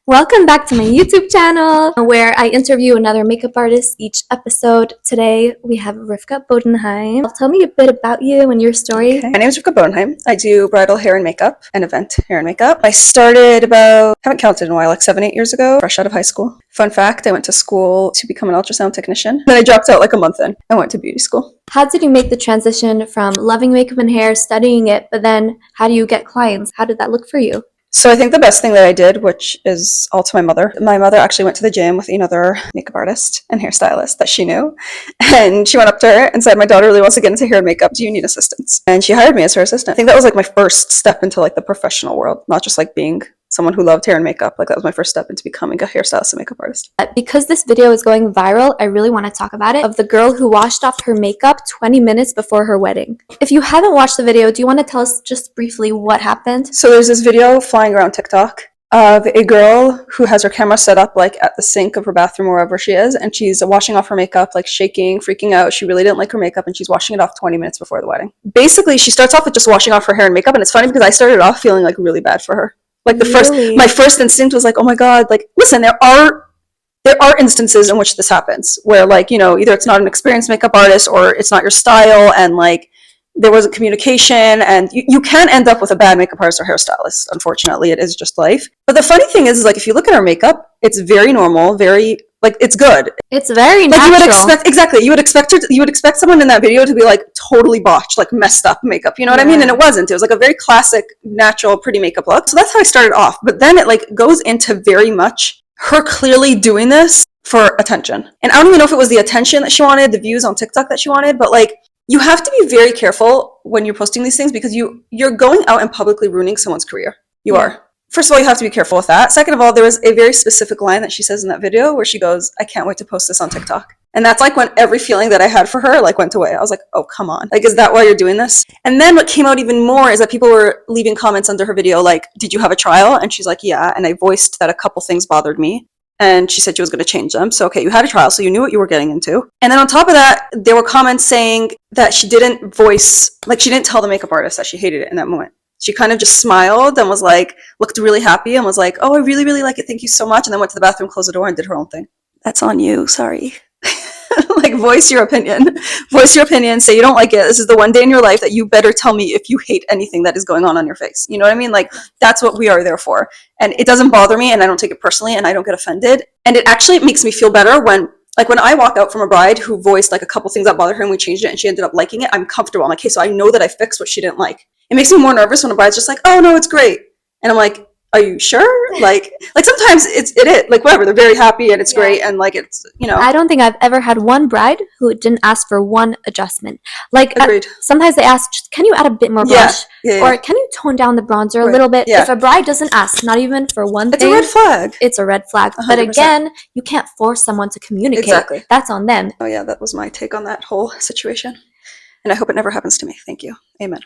Welcome back to my YouTube channel where I interview another makeup artist each episode. Today we have Rivkah Bodenheim. Tell me a bit about you and your story. Okay. My name is Rivkah Bodenheim. I do bridal hair and makeup and event hair and makeup. I started haven't counted in a while, like 7-8 years ago, fresh out of high school. Fun fact, I went to school to become an ultrasound technician. Then I dropped out like a month in and went to beauty school. How did you make the transition from loving makeup and hair, studying it, but then how do you get clients? How did that look for you? So I think the best thing that I did, which is all to my mother. My mother actually went to the gym with another makeup artist and hairstylist that she knew. And she went up to her and said, my daughter really wants to get into hair and makeup. Do you need assistance? And she hired me as her assistant. I think that was like my first step into like the professional world, not just like being someone who loved hair and makeup. Like that was my first step into becoming a hairstylist and makeup artist. Because this video is going viral, I really want to talk about it, of the girl who washed off her makeup 20 minutes before her wedding. If you haven't watched the video, do you want to tell us just briefly what happened? So there's this video flying around TikTok of a girl who has her camera set up like at the sink of her bathroom or wherever she is, and she's washing off her makeup, like shaking, freaking out. She really didn't like her makeup and she's washing it off 20 minutes before the wedding. Basically, she starts off with just washing off her hair and makeup, and it's funny because I started off feeling like really bad for her. Like my first instinct was like, oh my god, like listen, there are instances in which this happens where like, you know, either it's not an experienced makeup artist or it's not your style, and like there wasn't communication, and you can end up with a bad makeup artist or hairstylist. Unfortunately, it is just life. But the funny thing is like if you look at her makeup, it's very normal, very like it's good. It's very like natural. You would expect someone in that video to be like totally botched, like messed up makeup, you know what I mean? And it wasn't. It was like a very classic, natural, pretty makeup look. So that's how I started off. But then it like goes into very much her clearly doing this for attention. And I don't even know if it was the attention that she wanted, the views on TikTok that she wanted, but like you have to be very careful when you're posting these things because you're going out and publicly ruining someone's career. You are. First of all, you have to be careful with that. Second of all, there was a very specific line that she says in that video where she goes, I can't wait to post this on TikTok. And that's like when every feeling that I had for her like went away. I was like, oh, come on. Like, is that why you're doing this? And then what came out even more is that people were leaving comments under her video like, did you have a trial? And she's like, yeah. And I voiced that a couple things bothered me. And she said she was going to change them. So, okay, you had a trial, so you knew what you were getting into. And then on top of that, there were comments saying that she didn't she didn't tell the makeup artist that she hated it in that moment. She kind of just smiled and was like, looked really happy and was like, oh, I really, really like it. Thank you so much. And then went to the bathroom, closed the door, and did her own thing. That's on you. Sorry. Like, voice your opinion. Voice your opinion. Say you don't like it. This is the one day in your life that you better tell me if you hate anything that is going on your face. You know what I mean? Like, that's what we are there for. And it doesn't bother me, and I don't take it personally, and I don't get offended. And it actually makes me feel better when I walk out from a bride who voiced like a couple things that bothered her and we changed it and she ended up liking it, I'm comfortable. I'm like, hey, so I know that I fixed what she didn't like. It makes me more nervous when a bride's just like, oh no, it's great. And I'm like, are you sure? Like sometimes it like whatever, they're very happy and it's great and like it's, you know. I don't think I've ever had one bride who didn't ask for one adjustment. Like sometimes they ask, just, can you add a bit more blush? Or can you tone down the bronzer a little bit? If a bride doesn't ask, not even for one thing, it's a red flag. It's a red flag. 100%. But again, you can't force someone to communicate. Exactly. That's on them. Oh yeah, that was my take on that whole situation. And I hope it never happens to me. Thank you. Amen.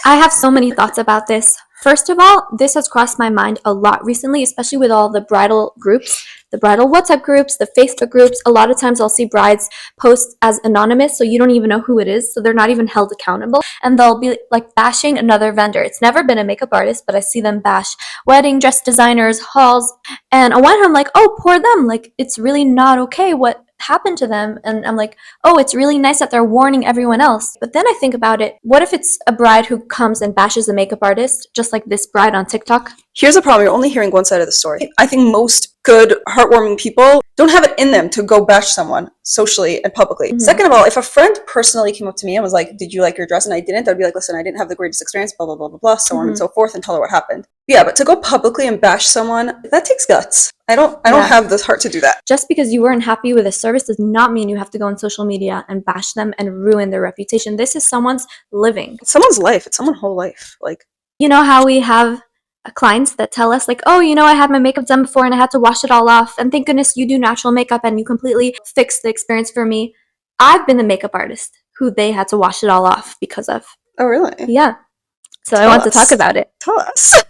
I have so many thoughts about this. First of all, this has crossed my mind a lot recently, especially with all the bridal groups, the bridal WhatsApp groups, the Facebook groups. A lot of times I'll see brides post as anonymous, so you don't even know who it is, so they're not even held accountable, and they'll be like bashing another vendor. It's never been a makeup artist, but I see them bash wedding dress designers, halls, and on one hand I'm like, oh, poor them, like it's really not okay what happened to them. And I'm like, oh, it's really nice that they're warning everyone else. But then I think about it, what if it's a bride who comes and bashes a makeup artist, just like this bride on TikTok? Here's the problem, you're only hearing one side of the story. I think most good, heartwarming people don't have it in them to go bash someone socially and publicly. Mm-hmm. Second of all, if a friend personally came up to me and was like, did you like your dress? And I didn't, I'd be like, listen, I didn't have the greatest experience, blah, blah, blah, blah, blah, so on and so forth, and tell her what happened. Yeah, but to go publicly and bash someone, that takes guts. I don't have the heart to do that. Just because you weren't happy with a service does not mean you have to go on social media and bash them and ruin their reputation. This is someone's living. It's someone's life. It's someone's whole life. Like, you know how we have clients that tell us like, oh, you know, I had my makeup done before and I had to wash it all off, and thank goodness you do natural makeup and you completely fixed the experience for me. I've been the makeup artist who they had to wash it all off because of. Oh, really? Yeah. So I want to talk about it. Tell us.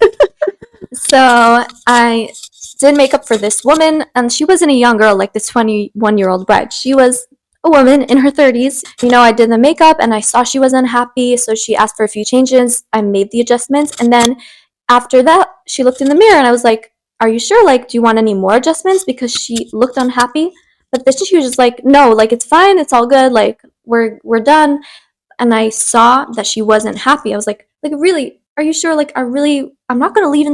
So I did makeup for this woman, and she wasn't a young girl like this 21-year-old bride. She was a woman in her 30s. You know, I did the makeup and I saw she was unhappy, so she asked for a few changes. I made the adjustments, and then after that, she looked in the mirror and I was like, are you sure? Like, do you want any more adjustments? Because she looked unhappy. But then she was just like, no, like, it's fine. It's all good. Like, we're done. And I saw that she wasn't happy. I was like, really, are you sure? Like, I'm not going to leave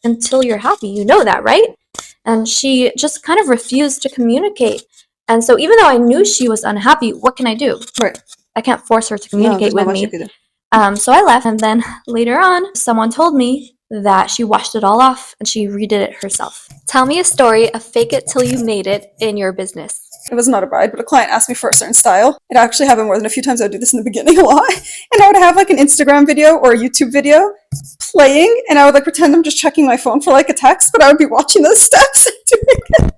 until you're happy. You know that, right? And she just kind of refused to communicate. And so even though I knew she was unhappy, what can I do? Right. I can't force her to No, communicate there's not with much you me. could do. So I left, and then later on, someone told me that she washed it all off and she redid it herself. Tell me a story of fake it till you made it in your business. It was not a bride, but a client asked me for a certain style. It actually happened more than a few times. I would do this in the beginning a lot. And I would have like an Instagram video or a YouTube video playing, and I would like pretend I'm just checking my phone for like a text, but I would be watching those steps and doing it.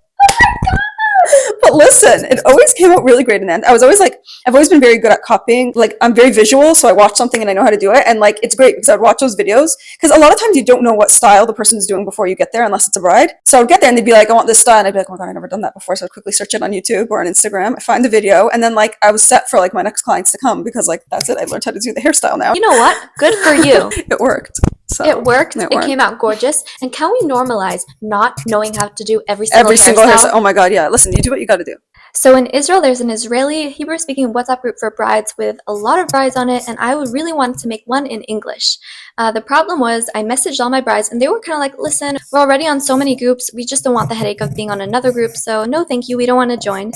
But listen, it always came out really great in the end. I've always been very good at copying. Like, I'm very visual, so I watch something and I know how to do it. And like, it's great because I'd watch those videos. Because a lot of times you don't know what style the person's doing before you get there, unless it's a bride. So I'd get there and they'd be like, I want this style. And I'd be like, oh my God, I've never done that before. So I'd quickly search it on YouTube or on Instagram. I find the video. And then like, I was set for like my next clients to come because like, that's it. I learned how to do the hairstyle now. You know what? Good for you. It worked. So it worked. It came out gorgeous. And can we normalize not knowing how to do every single hairstyle? Oh my God, yeah. Listen, you do what you got to do. So in Israel, there's an Israeli Hebrew-speaking WhatsApp group for brides with a lot of brides on it, and I would really want to make one in English. The problem was I messaged all my brides, and they were kind of like, listen, we're already on so many groups. We just don't want the headache of being on another group, so no thank you. We don't want to join.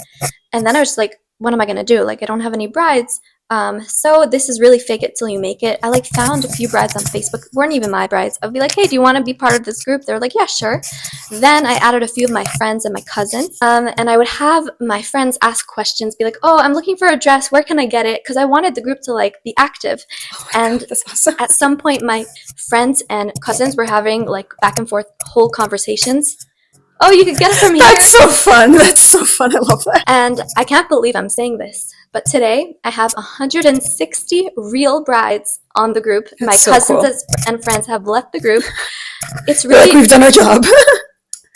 And then I was just like, what am I going to do? Like, I don't have any brides. So this is really fake it till you make it. I like found a few brides on Facebook, weren't even my brides. I'd be like, hey, do you want to be part of this group? They were like, yeah, sure. Then I added a few of my friends and my cousins, and I would have my friends ask questions, be like, oh, I'm looking for a dress, where can I get it? Because I wanted the group to like be active. And that's awesome. At some point my friends and cousins were having like back and forth whole conversations. Oh, you could get it from here. That's so fun. That's so fun. I love that. And I can't believe I'm saying this, but today I have 160 real brides on the group. That's my so cousins cool. And friends have left the group. It's They're really like, we've done our job.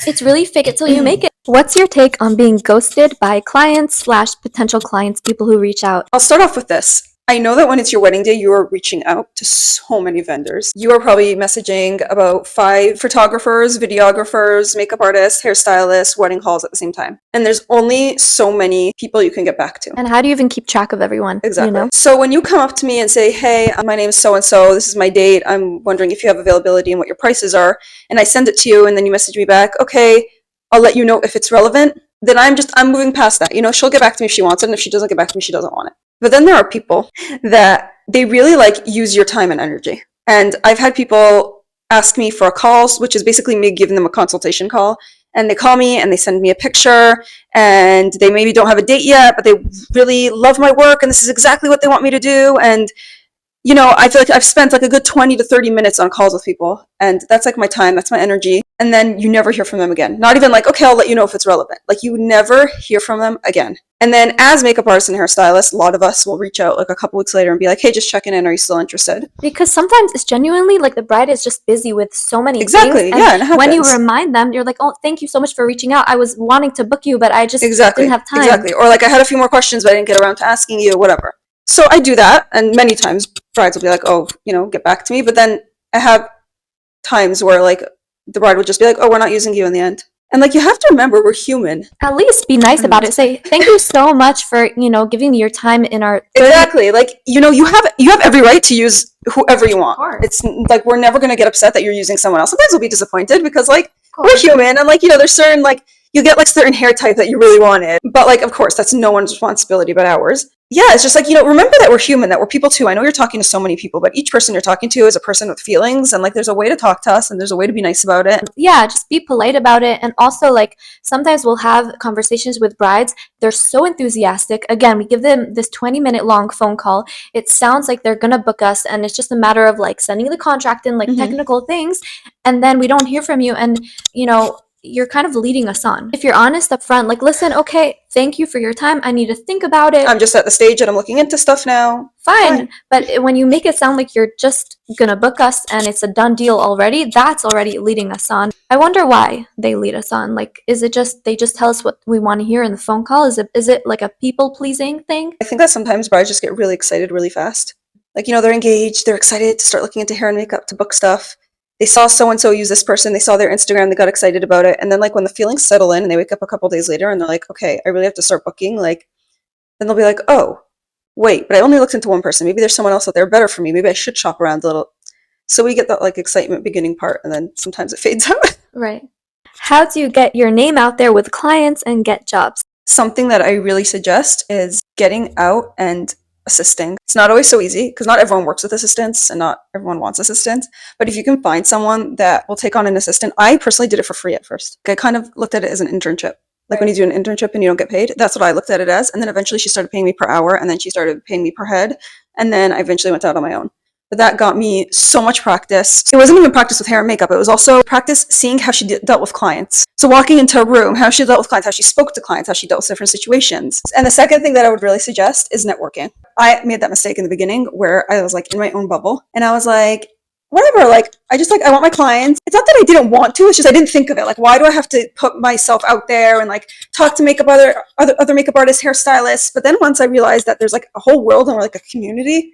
It's really fake it till you make it. What's your take on being ghosted by clients / potential clients, people who reach out? I'll start off with this. I know that when it's your wedding day, you are reaching out to so many vendors. You are probably messaging about 5 photographers, videographers, makeup artists, hairstylists, wedding halls at the same time. And there's only so many people you can get back to. And how do you even keep track of everyone? Exactly. You know? So when you come up to me and say, hey, my name is so-and-so, this is my date, I'm wondering if you have availability and what your prices are, and I send it to you and then you message me back, okay, I'll let you know if it's relevant, then I'm moving past that. You know, she'll get back to me if she wants it, and if she doesn't get back to me, she doesn't want it. But then there are people that they really like use your time and energy. And I've had people ask me for a call, which is basically me giving them a consultation call. And they call me and they send me a picture, and they maybe don't have a date yet, but they really love my work and this is exactly what they want me to do. And you know, I feel like I've spent like a good 20 to 30 minutes on calls with people, and that's like my time, that's my energy. And then you never hear from them again. Not even like, okay, I'll let you know if it's relevant. Like, you never hear from them again. And then as makeup artists and hairstylists, a lot of us will reach out like a couple weeks later and be like, hey, just checking in. Are you still interested? Because sometimes it's genuinely like the bride is just busy with so many things. Exactly. Yeah, and it when you happens. remind them, you're like, oh, thank you so much for reaching out. I was wanting to book you, but I just didn't have time. Exactly. Or like, I had a few more questions, but I didn't get around to asking you, whatever. So I do that, and many times brides will be like, oh, you know, get back to me. But then I have times where like the bride would just be like, oh, we're not using you in the end. And like, you have to remember, we're human. At least be nice about it. Say, thank you so much for, you know, giving me your time in our 30- Exactly. Like, you know, you have every right to use whoever you want. Of course. It's like, we're never going to get upset that you're using someone else. Sometimes we'll be disappointed because like, we're human, and like, you know, there's certain like, you get like certain hair type that you really wanted. But like, of course, that's no one's responsibility but ours. Yeah, it's just like, you know, remember that we're human, that we're people too. I know you're talking to so many people, but each person you're talking to is a person with feelings, and like, there's a way to talk to us, and there's a way to be nice about it. Yeah, just be polite about it. And also, like, sometimes we'll have conversations with brides. They're so enthusiastic. Again, we give them this 20-minute long phone call. It sounds like they're gonna book us, and it's just a matter of like sending the contract and like technical things, and then we don't hear from you, and you know, you're kind of leading us on. If you're honest up front, like, listen, okay, thank you for your time. I need to think about it. I'm just at the stage that I'm looking into stuff now. Fine. But when you make it sound like you're just gonna book us and it's a done deal already, that's already leading us on. I wonder why they lead us on. Like, is it just they just tell us what we want to hear in the phone call? Is it like a people-pleasing thing? I think that sometimes brides just get really excited really fast. Like, you know, they're engaged, they're excited to start looking into hair and makeup, to book stuff. they saw so-and-so use this person, they saw their Instagram, they got excited about it. And then like when the feelings settle in and they wake up a couple days later and they're like, okay, I really have to start booking, like, then they'll be like, oh, wait, but I only looked into one person. Maybe there's someone else out there better for me. Maybe I should shop around a little. So we get that like excitement beginning part, and then sometimes it fades out. Right. How do you get your name out there with clients and get jobs? Something that I really suggest is getting out and assisting. It's not always so easy because not everyone works with assistants and not everyone wants assistants. But if you can find someone that will take on an assistant, I personally did it for free at first. I kind of looked at it as an internship. Like when you do an internship and you don't get paid, that's what I looked at it as. And then eventually she started paying me per hour, and then she started paying me per head. And then I eventually went out on my own. But that got me so much practice. It wasn't even practice with hair and makeup. It was also practice seeing how she dealt with clients. So walking into a room, how she dealt with clients, how she spoke to clients, how she dealt with different situations. And the second thing that I would really suggest is networking. I made that mistake in the beginning where I was like in my own bubble and I was like, whatever, like, I want my clients. It's not that I didn't want to, it's just I didn't think of it. Like, why do I have to put myself out there and like talk to makeup other makeup artists, hairstylists? But then once I realized that there's like a whole world and we're like a community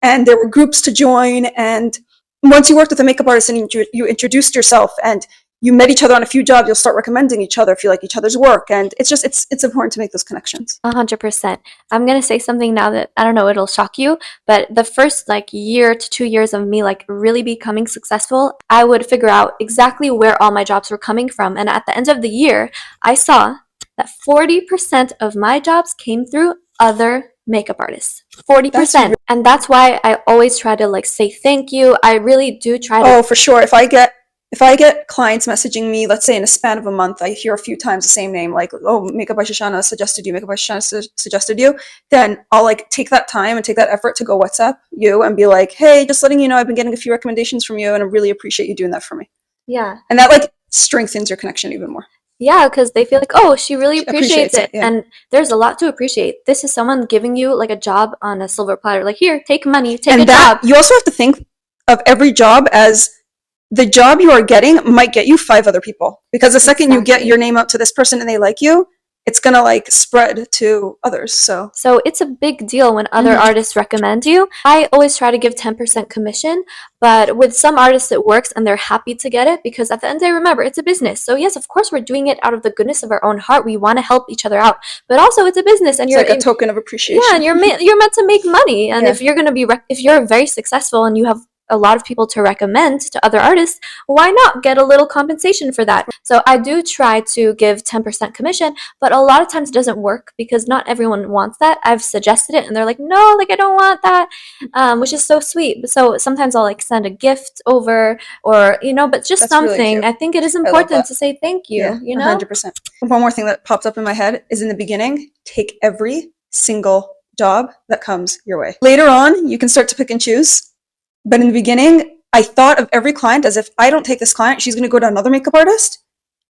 and there were groups to join, and once you worked with a makeup artist and you introduced yourself and you met each other on a few jobs, you'll start recommending each other if you like each other's work. And it's just, it's important to make those connections. 100%. I'm gonna say something now that I don't know, it'll shock you, but the first like year to 2 years of me like really becoming successful, I would figure out exactly where all my jobs were coming from. And at the end of the year, I saw that 40% of my jobs came through other makeup artists. 40%. And that's why I always try to like say thank you. I really do try to. Oh, for sure. If I get clients messaging me, let's say in a span of a month, I hear a few times the same name, like, oh, Makeup by Shoshana suggested you, Makeup by Shoshana suggested you, then I'll like take that time and take that effort to go WhatsApp you and be like, hey, just letting you know, I've been getting a few recommendations from you and I really appreciate you doing that for me. Yeah. And that like strengthens your connection even more. Yeah, because they feel like, oh, she really appreciates it. Yeah. And there's a lot to appreciate. This is someone giving you like a job on a silver platter. Like, here, take money, take a job. You also have to think of every job as the job you are getting might get you 5 other people. Because the second you get your name out to this person and they like you, it's gonna like spread to others. So it's a big deal when other artists recommend you. I always try to give 10% commission, but with some artists it works and they're happy to get it because at the end of the day, remember, it's a business. So yes, of course we're doing it out of the goodness of our own heart. We want to help each other out, but also it's a business and it's like a token of appreciation. Yeah, and you're meant to make money. And if you're gonna be if you're very successful and you have a lot of people to recommend to other artists, why not get a little compensation for that? So I do try to give 10% commission, but a lot of times it doesn't work because not everyone wants that. I've suggested it and they're like, no, like I don't want that, which is so sweet. So sometimes I'll like send a gift over or, but just that's something. Really I think it is important to say thank you, yeah, 100%. One more thing that popped up in my head is in the beginning, take every single job that comes your way. Later on, you can start to pick and choose. But in the beginning, I thought of every client as if I don't take this client, she's going to go to another makeup artist.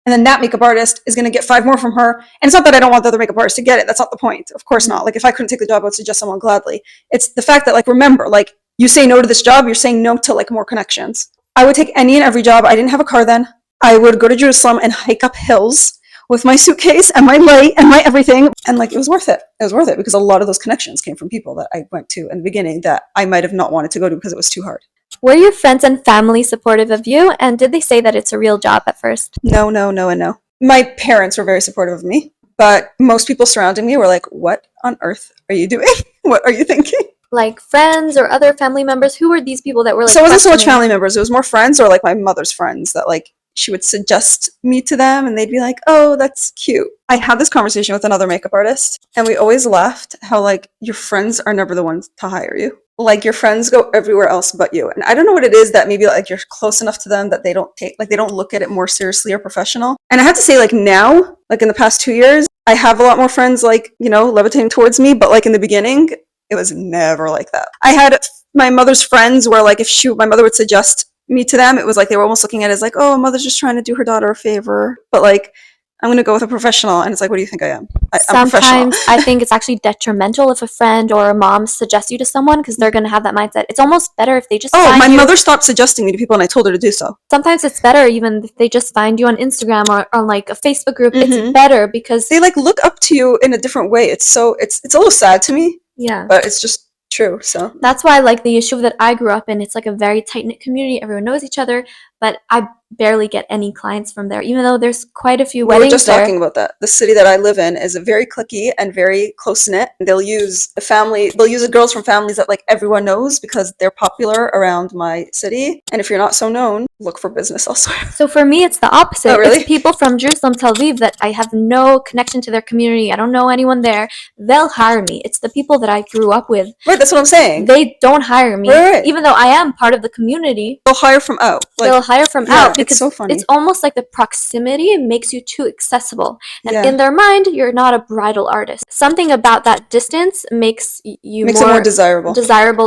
And then that makeup artist is going to get 5 more from her. And it's not that I don't want the other makeup artist to get it. That's not the point. Of course not. Like if I couldn't take the job, I would suggest someone gladly. It's the fact that like, remember, like you say no to this job, you're saying no to like more connections. I would take any and every job. I didn't have a car then. I would go to Jerusalem and hike up hills with my suitcase and my light and my everything. And like, it was worth it. It was worth it because a lot of those connections came from people that I went to in the beginning that I might have not wanted to go to because it was too hard. Were your friends and family supportive of you? And did they say that it's a real job at first? No, and no. My parents were very supportive of me, but most people surrounding me were like, what on earth are you doing? What are you thinking? Like friends or other family members? Who were these people that were like? So it wasn't so much family members. It was more friends or like my mother's friends that like she would suggest me to them and they'd be like, oh, that's cute. I had this conversation with another makeup artist and we always laughed how like your friends are never the ones to hire you. Like your friends go everywhere else but you. And I don't know what it is that maybe like you're close enough to them that they don't they don't look at it more seriously or professional. And I have to say like now, like in the past 2 years, I have a lot more friends like, levitating towards me. But like in the beginning, it was never like that. I had my mother's friends where like if my mother would suggest me to them, it was like they were almost looking at it as like, oh, mother's just trying to do her daughter a favor. But like, I'm going to go with a professional. And it's like, what do you think I am? Sometimes I think it's actually detrimental if a friend or a mom suggests you to someone because they're going to have that mindset. It's almost better if they just my mother stopped suggesting me to people and I told her to do so. Sometimes it's better even if they just find you on Instagram or on like a Facebook group. It's better because they like look up to you in a different way. It's a little sad to me. Yeah. But it's just true. So that's why like the issue that I grew up in, it's like a very tight-knit community. Everyone knows each other. but I barely get any clients from there, even though there's quite a few We were weddings just there. talking about that. The city that I live in is very cliquey and very close knit. They'll use the girls from families that like everyone knows because they're popular around my city. And if you're not so known, look for business elsewhere. So for me, it's the opposite. Oh, really? It's people from Jerusalem, Tel Aviv that I have no connection to their community. I don't know anyone there. They'll hire me. It's the people that I grew up with. Right, that's what I'm saying. They don't hire me, Right. even though I am part of the community. They'll hire from out. Like, They'll hire from yeah, out because it's so funny. it's almost like the proximity makes you too accessible. And Yeah. in their mind, you're not a bridal artist. Something about that distance makes you Makes it more desirable.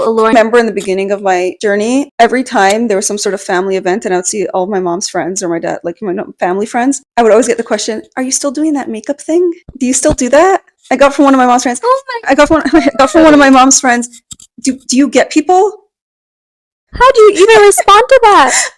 alluring. I remember in the beginning of my journey, every time there was some sort of family event and I would see all of my mom's friends or my dad, like my family friends, I would always get the question, are you still doing that makeup thing? Do you still do that? I got from one of my mom's friends. I got from one of my mom's friends. Do you get people? How do you even respond to that?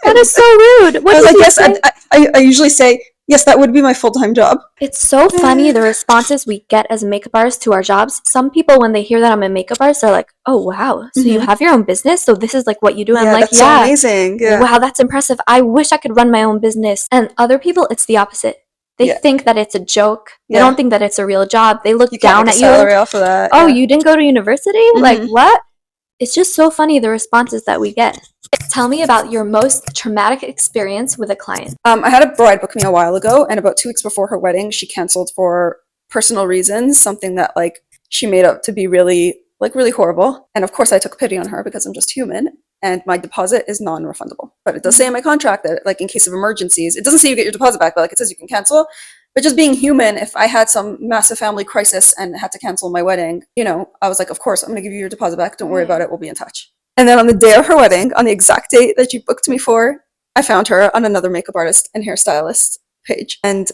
That is so rude. What I was did like, you yes, say? I usually say, yes, that would be my full-time job. It's so funny the responses we get as makeup artists to our jobs. Some people, when they hear that I'm a makeup artist, they're like, oh, wow. So you have your own business? So this is like what you do? I'm like, that's so amazing. Yeah. Wow, that's impressive. I wish I could run my own business. And other people, it's the opposite. They think that it's a joke. They don't think that it's a real job. They look down at you. Salary off of that. Oh, you didn't go to university? Like, what? It's just so funny the responses that we get. Tell me about your most traumatic experience with a client. I had a bride book me a while ago, and about 2 weeks before her wedding, she canceled for personal reasons, something that like she made out to be really horrible. And of course, I took pity on her because I'm just human, and my deposit is non-refundable. But it does say in my contract that like in case of emergencies, it doesn't say you get your deposit back, but like it says you can cancel. But just being human, if I had some massive family crisis and had to cancel my wedding, I was like, of course, I'm going to give you your deposit back. Don't worry about it. We'll be in touch. And then on the day of her wedding, on the exact date that she booked me for, I found her on another makeup artist and hairstylist page. And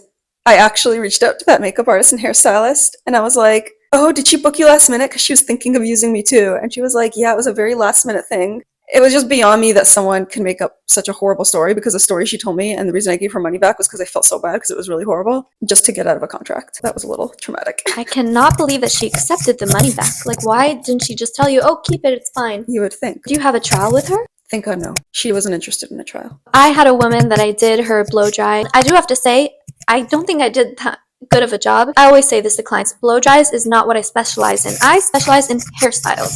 I actually reached out to that makeup artist and hairstylist, and I was like, oh, did she book you last minute? Because she was thinking of using me too. And she was like, yeah, it was a very last minute thing. It was just beyond me that someone can make up such a horrible story, because the story she told me and the reason I gave her money back was because I felt so bad because it was really horrible, just to get out of a contract. That was a little traumatic. I cannot believe that she accepted the money back. Like, why didn't she just tell you, oh, keep it, it's fine? You would think. Do you have a trial with her? Thank God, no. She wasn't interested in a trial. I had a woman that I did her blow dry. I do have to say, I don't think I did that good of a job. I always say this to clients, blow dries is not what I specialize in. I specialize in hairstyles,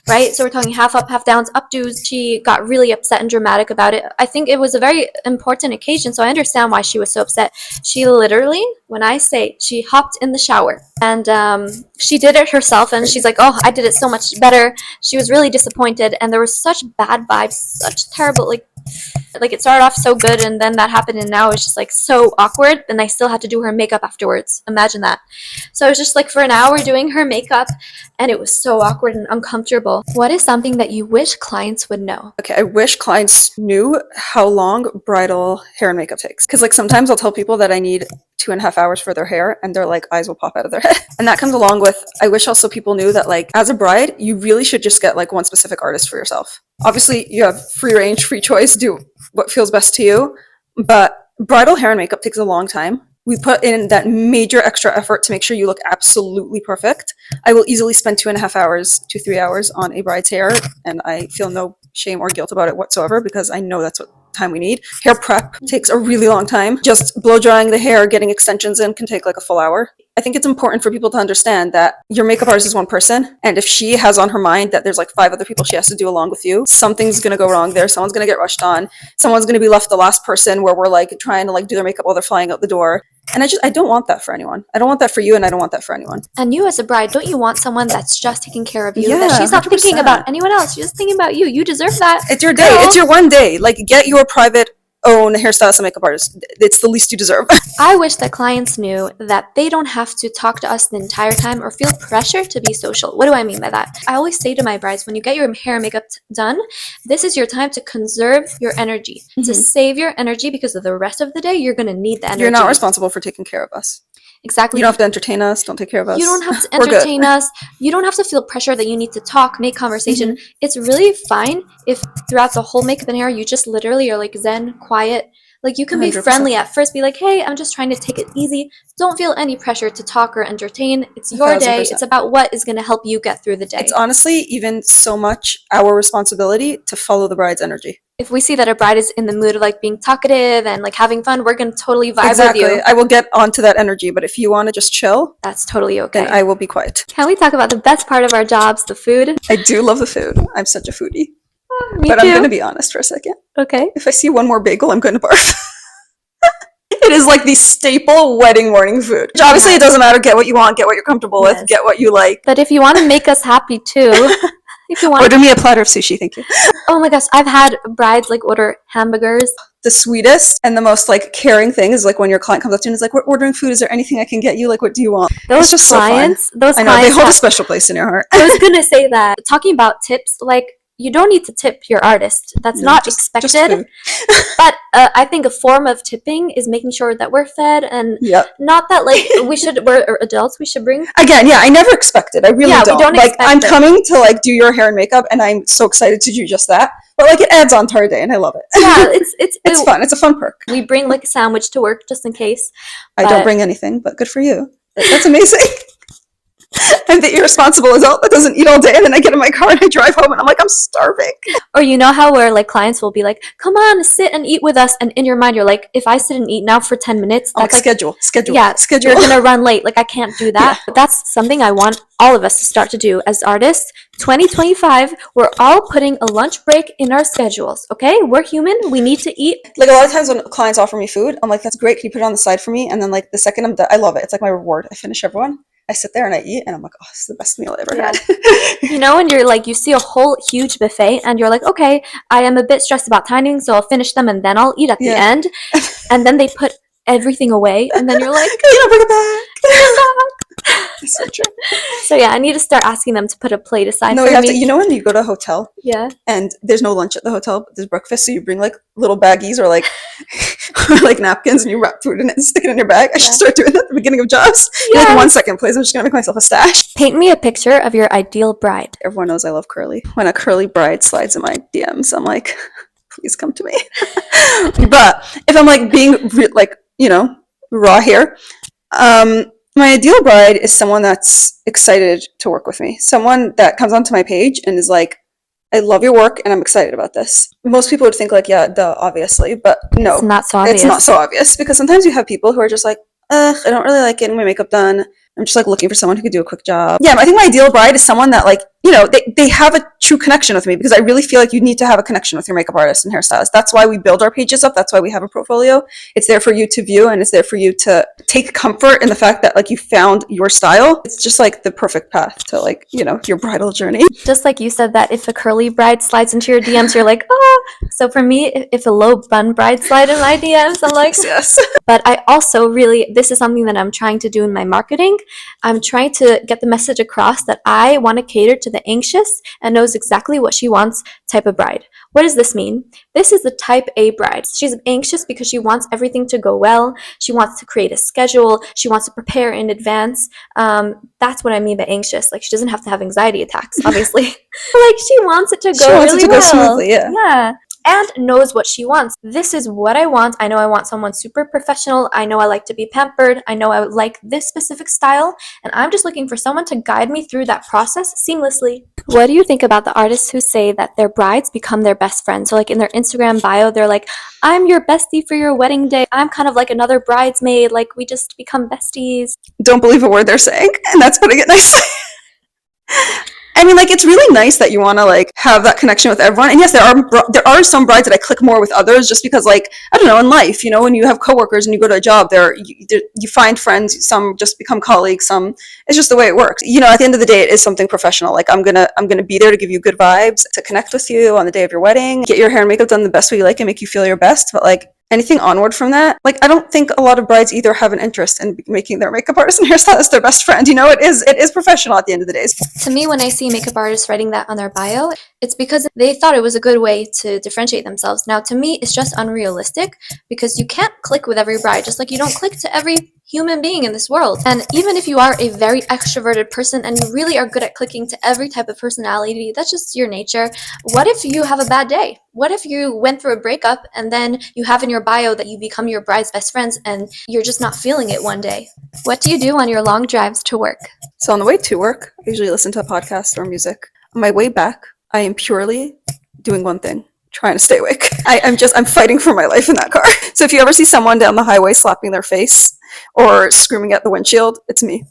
right? So we're talking half up, half downs, updos. She got really upset and dramatic about it. I think it was a very important occasion, so I understand why she was so upset. She literally, when I say, she hopped in the shower and she did it herself, and she's like, oh, I did it so much better. She was really disappointed, and there was such bad vibes, such terrible, like it started off so good and then that happened, and now it's just like so awkward, and I still had to do her makeup afterwards. Imagine that. So I was just like for an hour doing her makeup, and it was so awkward and uncomfortable. What is something that you wish clients would know? Okay, I wish clients knew how long bridal hair and makeup takes. Because like sometimes I'll tell people that I need 2.5 hours for their hair, and their like eyes will pop out of their head. And that comes along with, I wish also people knew that like as a bride, you really should just get like one specific artist for yourself. Obviously, you have free range, free choice, do what feels best to you. But bridal hair and makeup takes a long time. We put in that major extra effort to make sure you look absolutely perfect. I will easily spend 2.5 hours to 3 hours on a bride's hair, and I feel no shame or guilt about it whatsoever, because I know that's what time we need. Hair prep takes a really long time. Just blow drying the hair, getting extensions in can take like a full hour. I think it's important for people to understand that your makeup artist is one person, and if she has on her mind that there's like 5 other people she has to do along with you, something's gonna go wrong there. Someone's gonna get rushed on. Someone's gonna be left the last person where we're like trying to like do their makeup while they're flying out the door. And I don't want that for anyone. I don't want that for you, and I don't want that for anyone. And you as a bride, don't you want someone that's just taking care of you? Yeah, that she's not 100%. thinking about anyone else. She's just thinking about you. You deserve that. It's your day. It's your one day. Like, get your private own hairstylist and makeup artist. It's the least you deserve. I wish that clients knew that they don't have to talk to us the entire time or feel pressure to be social. What do I mean by that? I always say to my brides, when you get your hair and makeup done, this is your time to conserve your energy, to save your energy, because of the rest of the day, you're going to need the energy. You're not responsible for taking care of us. Exactly. You don't have to entertain us. Don't take care of us. You don't have to entertain us. You don't have to feel pressure that you need to talk, make conversation. It's really fine if throughout the whole makeup and hair, you just literally are like zen, quiet. Like, you can be 100%. friendly at first, be like, hey, I'm just trying to take it easy. Don't feel any pressure to talk or entertain. It's your day. 1000%. It's about what is going to help you get through the day. It's honestly even so much our responsibility to follow the bride's energy. If we see that a bride is in the mood of like being talkative and like having fun, we're gonna totally vibe Exactly. with you. I will get onto that energy, but if you want to just chill, That's totally okay. then I will be quiet. Can we talk about the best part of our jobs, the food? I do love the food. I'm such a foodie. Me But too. I'm going to be honest for a second. Okay. If I see one more bagel, I'm going to barf. It is like the staple wedding morning food. Which obviously, it doesn't matter. Get what you want, get what you're comfortable Yes. with, get what you like. But if you want to make us happy too, if you want, Order me a platter of sushi, thank you. oh my gosh, I've had brides like order hamburgers. The sweetest and the most like caring thing is like when your client comes up to you and is like, "We're ordering food. Is there anything I can get you? Like, what do you want?" Those It's just clients, so fun. those I know clients they hold a have- special place in your heart. I was gonna say that. Talking about tips, like you don't need to tip your artist. That's No, not just expected. food. But I think a form of tipping is making sure that we're fed, and Yep. not that like we're adults. We should bring. Again, yeah, I never expected. I really Yeah, we don't. don't Like, expect I'm it. coming to like do your hair and makeup, and I'm so excited to do just that. But like, it adds on to our day, and I love it. Yeah, It's fun. It's a fun perk. We bring like a sandwich to work just in case. I don't But- bring anything, but good for you. That's amazing. I'm the irresponsible adult that doesn't eat all day, and then I get in my car and I drive home, and I'm like, I'm starving. Or you know how where like clients will be like, "Come on, sit and eat with us," and in your mind you're like, "If I sit and eat now for 10 minutes, I'm like, that's like, schedule. yeah, schedule. you're gonna run late. Like I can't do that." But that's something I want all of us to start to do as artists. 2025, we're all putting a lunch break in our schedules. Okay, we're human. We need to eat. Like a lot of times when clients offer me food, I'm like, that's great. Can you put it on the side for me? And then like the second I'm done, I love it. It's like my reward. I finish everyone. I sit there and I eat, and I'm like, oh, this is the best meal I ever Yeah. had. You know, and you're like, you see a whole huge buffet, and you're like, okay, I am a bit stressed about timing, so I'll finish them and then I'll eat at the Yeah. end. And then they put everything away, and then you're like, You know, bring it back. It's so true. so yeah, I need to start asking them to put a plate aside No, for you have me. to. You know when you go to a hotel Yeah. and there's no lunch at the hotel, but there's breakfast, so you bring like little baggies or like like napkins, and you wrap food in it and stick it in your bag. I should Yeah. start doing that at the beginning of jobs. You're like, Yes. 1 second, please. I'm just gonna make myself a stash. Paint me a picture of your ideal bride. Everyone knows I love curly. When a curly bride slides in my DMs, I'm like, please come to me. But if I'm like being like, you know, raw here, my ideal bride is someone that's excited to work with me. Someone that comes onto my page and is like, I love your work and I'm excited about this. Most people would think like, yeah, duh, obviously, but no, It's not so obvious. it's not so obvious, because sometimes you have people who are just like, ugh, I don't really like getting my makeup done. I'm just like looking for someone who could do a quick job. Yeah, I think my ideal bride is someone that like, you know, they have a true connection with me, because I really feel like you need to have a connection with your makeup artist and hairstylist. That's why we build our pages up. That's why we have a portfolio. It's there for you to view, and it's there for you to take comfort in the fact that like you found your style. It's just like the perfect path to like, you know, your bridal journey. Just like you said that if a curly bride slides into your DMs, you're like, oh. So for me, if a low bun bride slide in my DMs, I'm like, Yes. but I also really, this is something that I'm trying to do in my marketing. I'm trying to get the message across that I want to cater to the anxious and knows exactly what she wants type of bride. What does this mean? This is the type A bride. She's anxious because she wants everything to go well. She wants to create a schedule. She wants to prepare in advance. That's what I mean by anxious. Like she doesn't have to have anxiety attacks, obviously. Like she wants it to go She wants really it to go well. smoothly, yeah. Yeah. And knows what she wants. This is what I want. I know I want someone super professional. I know I like to be pampered. I know I would like this specific style. And I'm just looking for someone to guide me through that process seamlessly. What do you think about the artists who say that their brides become their best friends? So like in their Instagram bio, they're like, I'm your bestie for your wedding day. I'm kind of like another bridesmaid. Like we just become besties. Don't believe a word they're saying, and that's putting it nicely. I mean, like, it's really nice that you want to like have that connection with everyone. And yes, there are some brides that I click more with others, just because, like, I don't know, in life, you know, when you have coworkers and you go to a job, you find friends. Some just become colleagues. Some, it's just the way it works. You know, at the end of the day, it is something professional. Like, I'm gonna be there to give you good vibes, to connect with you on the day of your wedding, get your hair and makeup done the best way you like, and make you feel your best. But like, anything onward from that, like, I don't think a lot of brides either have an interest in making their makeup artist and hairstylist their best friend. You know, it is professional at the end of the day. To me, when I see makeup artists writing that on their bio, it's because they thought it was a good way to differentiate themselves. Now, to me, it's just unrealistic because you can't click with every bride, just like you don't click to every human being in this world. And even if you are a very extroverted person and you really are good at clicking to every type of personality, that's just your nature. What if you have a bad day? What if you went through a breakup and then you have in your bio that you become your bride's best friends and you're just not feeling it one day? What do you do on your long drives to work? So on the way to work, I usually listen to a podcast or music. On my way back, I am purely doing one thing. trying to stay awake. I'm fighting for my life in that car. So if you ever see someone down the highway slapping their face or screaming at the windshield, it's me.